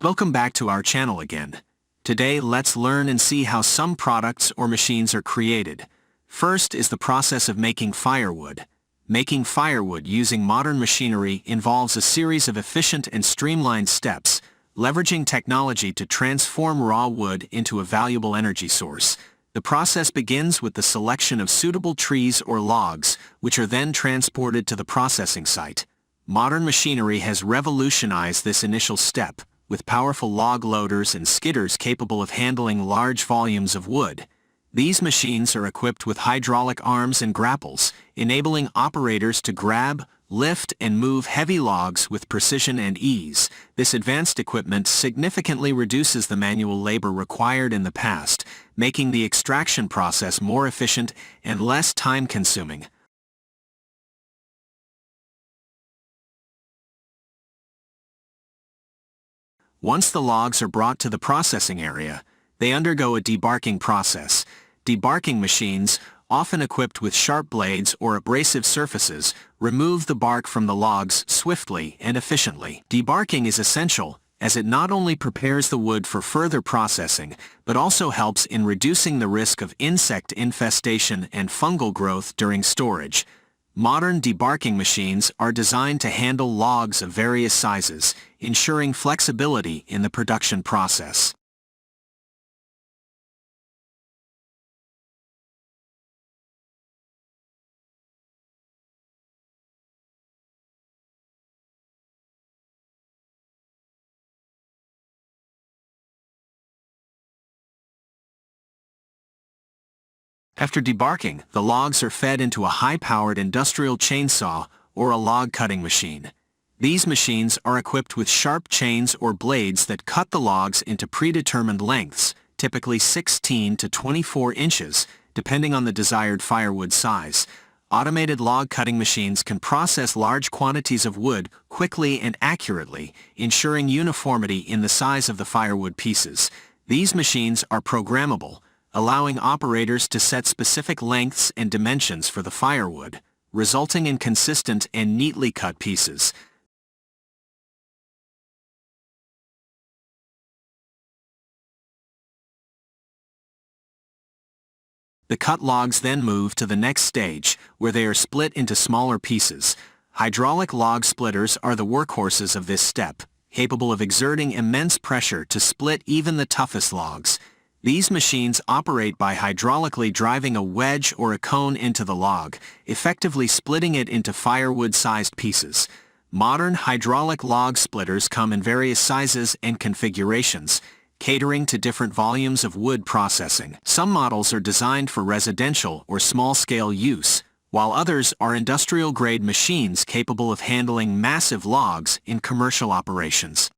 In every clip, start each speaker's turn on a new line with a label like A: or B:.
A: Welcome back to our channel again. Today let's learn and see how some products or machines are created. First is the process of making firewood. Making firewood using modern machinery involves a series of efficient and streamlined steps, leveraging technology to transform raw wood into a valuable energy source. The process begins with the selection of suitable trees or logs, which are then transported to the processing site. Modern machinery has revolutionized this initial step, with powerful log loaders and skidders capable of handling large volumes of wood. These machines are equipped with hydraulic arms and grapples, enabling operators to grab, lift, and move heavy logs with precision and ease. This advanced equipment significantly reduces the manual labor required in the past, making the extraction process more efficient and less time-consuming. Once the logs are brought to the processing area, they undergo a debarking process. Debarking machines, often equipped with sharp blades or abrasive surfaces, remove the bark from the logs swiftly and efficiently. Debarking is essential, as it not only prepares the wood for further processing, but also helps in reducing the risk of insect infestation and fungal growth during storage. Modern debarking machines are designed to handle logs of various sizes, ensuring flexibility in the production process. After debarking, the logs are fed into a high-powered industrial chainsaw or a log cutting machine. These machines are equipped with sharp chains or blades that cut the logs into predetermined lengths, typically 16 to 24 inches, depending on the desired firewood size. Automated log cutting machines can process large quantities of wood quickly and accurately, ensuring uniformity in the size of the firewood pieces. These machines are programmable, allowing operators to set specific lengths and dimensions for the firewood, resulting in consistent and neatly cut pieces. The cut logs then move to the next stage, where they are split into smaller pieces. Hydraulic log splitters are the workhorses of this step, capable of exerting immense pressure to split even the toughest logs. These machines operate by hydraulically driving a wedge or a cone into the log, effectively splitting it into firewood-sized pieces. Modern hydraulic log splitters come in various sizes and configurations, catering to different volumes of wood processing. Some models are designed for residential or small-scale use, while others are industrial-grade machines capable of handling massive logs in commercial operations.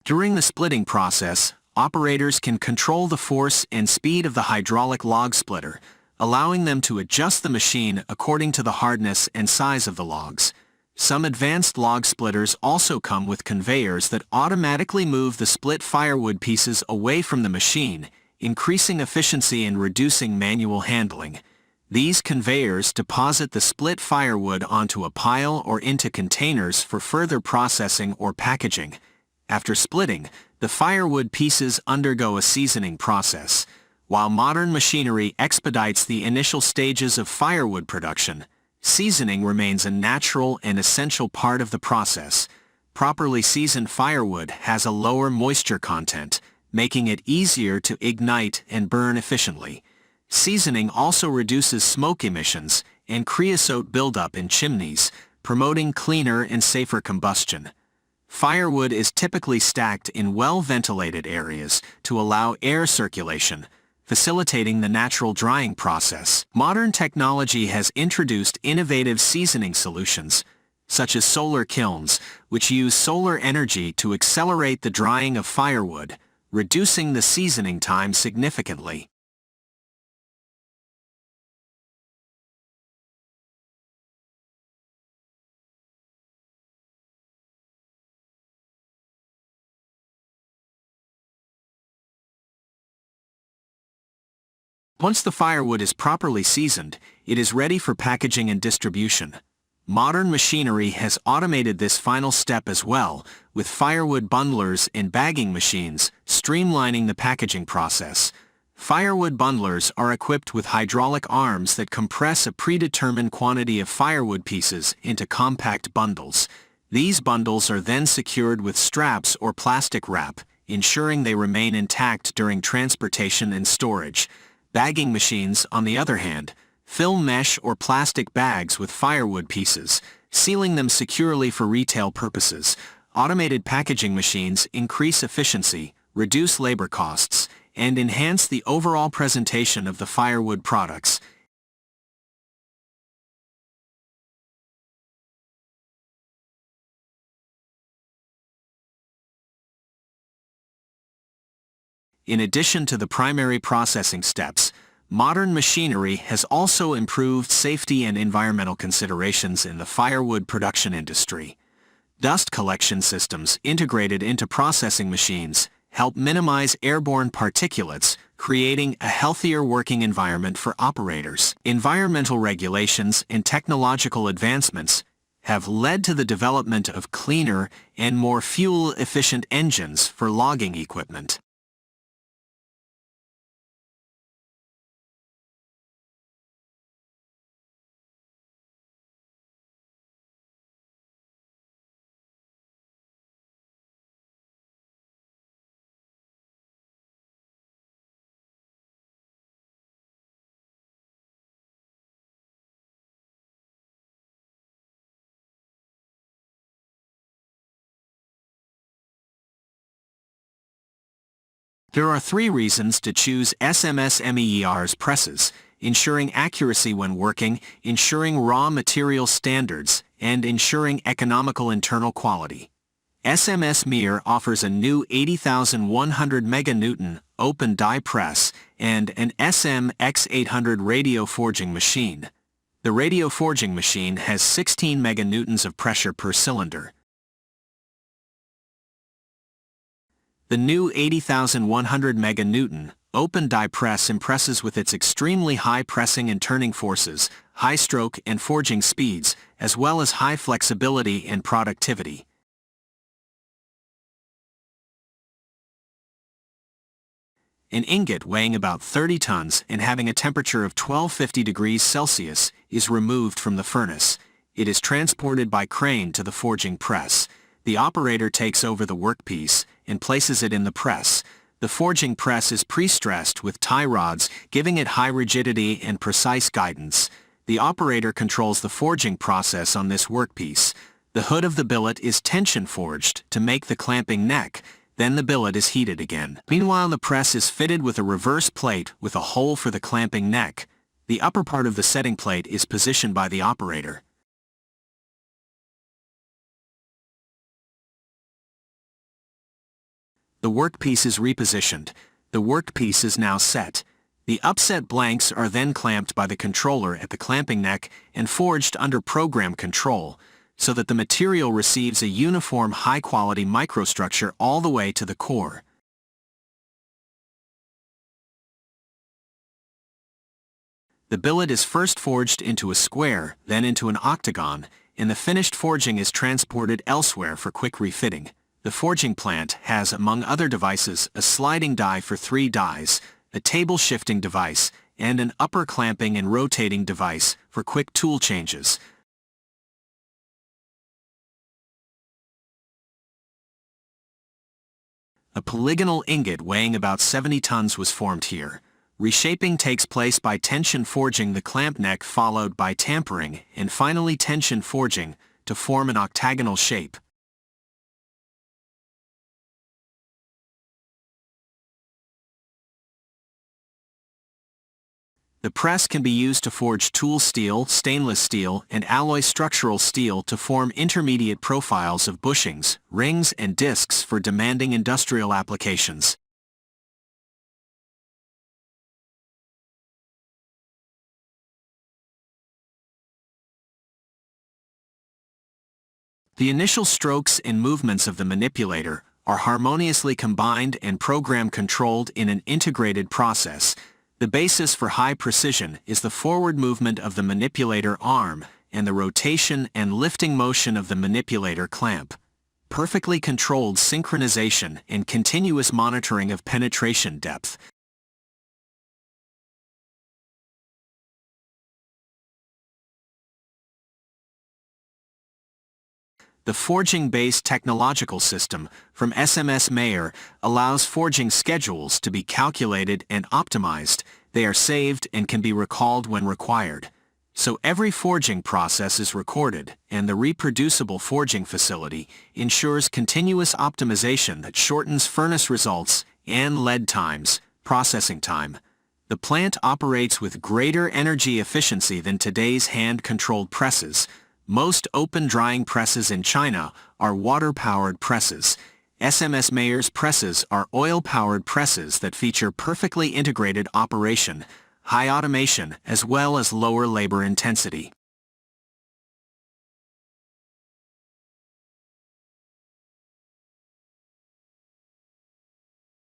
A: During the splitting process, operators can control the force and speed of the hydraulic log splitter, allowing them to adjust the machine according to the hardness and size of the logs. Some advanced log splitters also come with conveyors that automatically move the split firewood pieces away from the machine, increasing efficiency and reducing manual handling. These conveyors deposit the split firewood onto a pile or into containers for further processing or packaging. After splitting, the firewood pieces undergo a seasoning process. While modern machinery expedites the initial stages of firewood production, seasoning remains a natural and essential part of the process. Properly seasoned firewood has a lower moisture content, making it easier to ignite and burn efficiently. Seasoning also reduces smoke emissions and creosote buildup in chimneys, promoting cleaner and safer combustion. Firewood is typically stacked in well-ventilated areas to allow air circulation, facilitating the natural drying process. Modern technology has introduced innovative seasoning solutions, such as solar kilns, which use solar energy to accelerate the drying of firewood, reducing the seasoning time significantly. Once the firewood is properly seasoned, it is ready for packaging and distribution. Modern machinery has automated this final step as well, with firewood bundlers and bagging machines, streamlining the packaging process. Firewood bundlers are equipped with hydraulic arms that compress a predetermined quantity of firewood pieces into compact bundles. These bundles are then secured with straps or plastic wrap, ensuring they remain intact during transportation and storage. Bagging machines, on the other hand, fill mesh or plastic bags with firewood pieces, sealing them securely for retail purposes. Automated packaging machines increase efficiency, reduce labor costs, and enhance the overall presentation of the firewood products. In addition to the primary processing steps, modern machinery has also improved safety and environmental considerations in the firewood production industry. Dust collection systems integrated into processing machines help minimize airborne particulates, creating a healthier working environment for operators. Environmental regulations and technological advancements have led to the development of cleaner and more fuel-efficient engines for logging equipment. There are 3 reasons to choose SMS MEER's presses: ensuring accuracy when working, ensuring raw material standards, and ensuring economical internal quality. SMS MEER offers a new 80,100 meganewton open die press and an SM X800 radio forging machine. The radio forging machine has 16 meganewtons of pressure per cylinder. The new 80,100 meganewton open die press impresses with its extremely high pressing and turning forces, high stroke and forging speeds, as well as high flexibility and productivity. An ingot weighing about 30 tons and having a temperature of 1250 degrees Celsius is removed from the furnace. It is transported by crane to the forging press. The operator takes over the workpiece and places it in the press. The forging press is pre-stressed with tie rods, giving it high rigidity and precise guidance. The operator controls the forging process on this workpiece. The hood of the billet is tension forged to make the clamping neck. Then the billet is heated again. Meanwhile, the press is fitted with a reverse plate with a hole for the clamping neck. The upper part of the setting plate is positioned by the operator. The workpiece is repositioned. The workpiece is now set. The upset blanks are then clamped by the controller at the clamping neck and forged under program control, so that the material receives a uniform high-quality microstructure all the way to the core. The billet is first forged into a square, then into an octagon, and the finished forging is transported elsewhere for quick refitting. The forging plant has, among other devices, a sliding die for 3 dies, a table shifting device, and an upper clamping and rotating device for quick tool changes. A polygonal ingot weighing about 70 tons was formed here. Reshaping takes place by tension forging the clamp neck, followed by tampering, and finally tension forging to form an octagonal shape. The press can be used to forge tool steel, stainless steel, and alloy structural steel to form intermediate profiles of bushings, rings, and discs for demanding industrial applications. The initial strokes and movements of the manipulator are harmoniously combined and program controlled in an integrated process. The basis for high precision is the forward movement of the manipulator arm and the rotation and lifting motion of the manipulator clamp. Perfectly controlled synchronization and continuous monitoring of penetration depth. The forging-based technological system from SMS MEER allows forging schedules to be calculated and optimized. They are saved and can be recalled when required. So every forging process is recorded, and the reproducible forging facility ensures continuous optimization that shortens furnace results and lead times, processing time. The plant operates with greater energy efficiency than today's hand-controlled presses. Most open drying presses in China are water-powered presses. SMS MEER's presses are oil-powered presses that feature perfectly integrated operation, high automation, as well as lower labor intensity.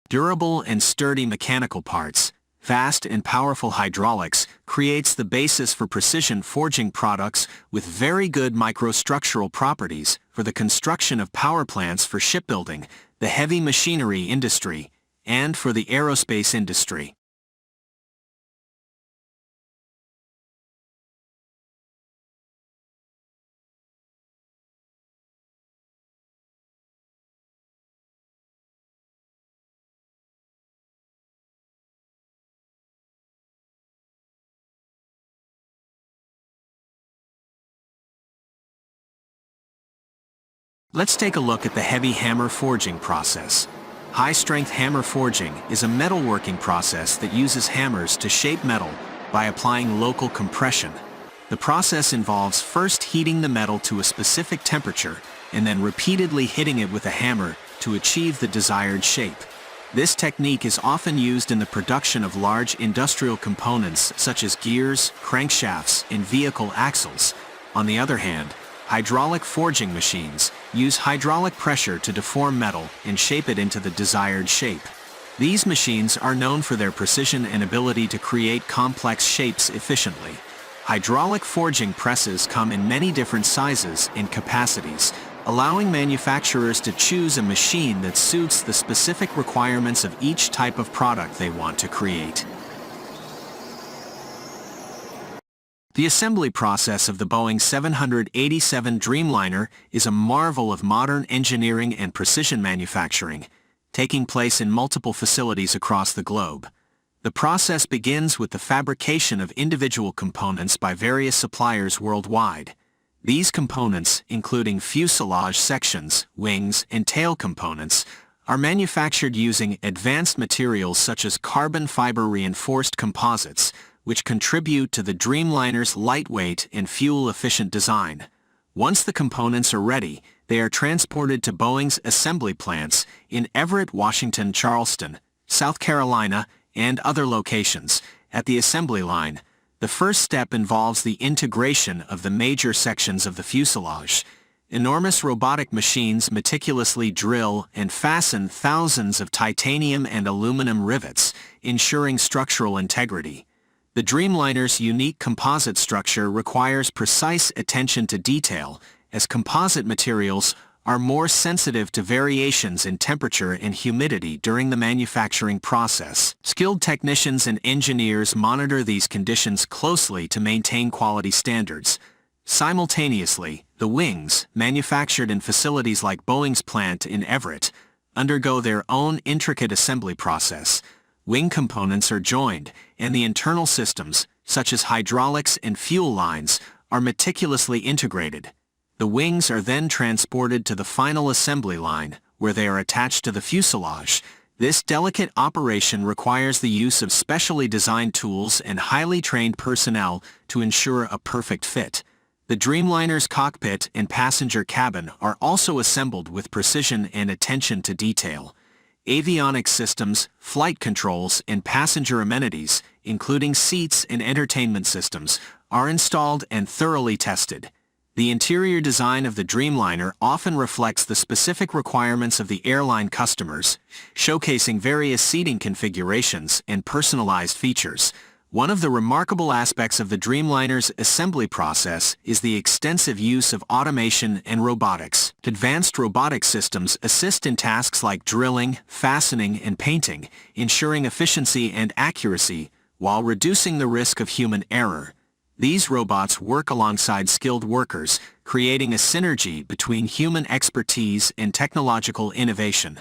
A: Durable and sturdy mechanical parts, fast and powerful hydraulics creates the basis for precision forging products with very good microstructural properties for the construction of power plants for shipbuilding, the heavy machinery industry, and for the aerospace industry. Let's take a look at the heavy hammer forging process. High-strength hammer forging is a metalworking process that uses hammers to shape metal by applying local compression. The process involves first heating the metal to a specific temperature and then repeatedly hitting it with a hammer to achieve the desired shape. This technique is often used in the production of large industrial components such as gears, crankshafts, and vehicle axles. On the other hand, hydraulic forging machines use hydraulic pressure to deform metal and shape it into the desired shape. These machines are known for their precision and ability to create complex shapes efficiently. Hydraulic forging presses come in many different sizes and capacities, allowing manufacturers to choose a machine that suits the specific requirements of each type of product they want to create. The assembly process of the Boeing 787 Dreamliner is a marvel of modern engineering and precision manufacturing, taking place in multiple facilities across the globe. The process begins with the fabrication of individual components by various suppliers worldwide. These components, including fuselage sections, wings, and tail components, are manufactured using advanced materials such as carbon fiber reinforced composites, which contribute to the Dreamliner's lightweight and fuel-efficient design. Once the components are ready, they are transported to Boeing's assembly plants in Everett, Washington, Charleston, South Carolina, and other locations. At the assembly line, the first step involves the integration of the major sections of the fuselage. Enormous robotic machines meticulously drill and fasten thousands of titanium and aluminum rivets, ensuring structural integrity. The Dreamliner's unique composite structure requires precise attention to detail, as composite materials are more sensitive to variations in temperature and humidity during the manufacturing process. Skilled technicians and engineers monitor these conditions closely to maintain quality standards. Simultaneously, the wings, manufactured in facilities like Boeing's plant in Everett, undergo their own intricate assembly process. Wing components are joined, and the internal systems, such as hydraulics and fuel lines, are meticulously integrated. The wings are then transported to the final assembly line, where they are attached to the fuselage. This delicate operation requires the use of specially designed tools and highly trained personnel to ensure a perfect fit. The Dreamliner's cockpit and passenger cabin are also assembled with precision and attention to detail. Avionics systems, flight controls, and passenger amenities, including seats and entertainment systems, are installed and thoroughly tested. The interior design of the Dreamliner often reflects the specific requirements of the airline customers, showcasing various seating configurations and personalized features. One of the remarkable aspects of the Dreamliner's assembly process is the extensive use of automation and robotics. Advanced robotic systems assist in tasks like drilling, fastening, and painting, ensuring efficiency and accuracy while reducing the risk of human error. These robots work alongside skilled workers, creating a synergy between human expertise and technological innovation.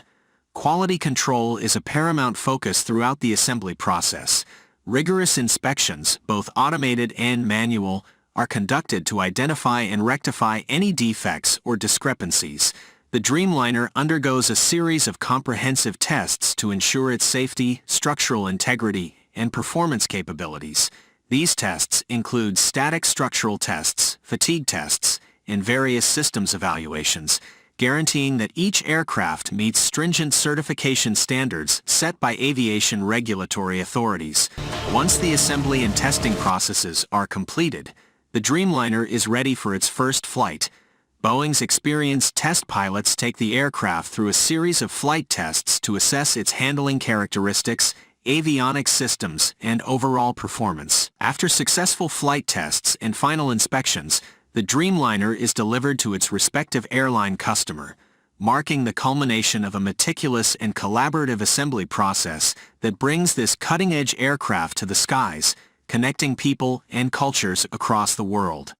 A: Quality control is a paramount focus throughout the assembly process. Rigorous inspections, both automated and manual, are conducted to identify and rectify any defects or discrepancies. The Dreamliner undergoes a series of comprehensive tests to ensure its safety, structural integrity, and performance capabilities. These tests include static structural tests, fatigue tests, and various systems evaluations, guaranteeing that each aircraft meets stringent certification standards set by aviation regulatory authorities. Once the assembly and testing processes are completed, the Dreamliner is ready for its first flight. Boeing's experienced test pilots take the aircraft through a series of flight tests to assess its handling characteristics, avionics systems, and overall performance. After successful flight tests and final inspections, the Dreamliner is delivered to its respective airline customer, marking the culmination of a meticulous and collaborative assembly process that brings this cutting-edge aircraft to the skies, connecting people and cultures across the world.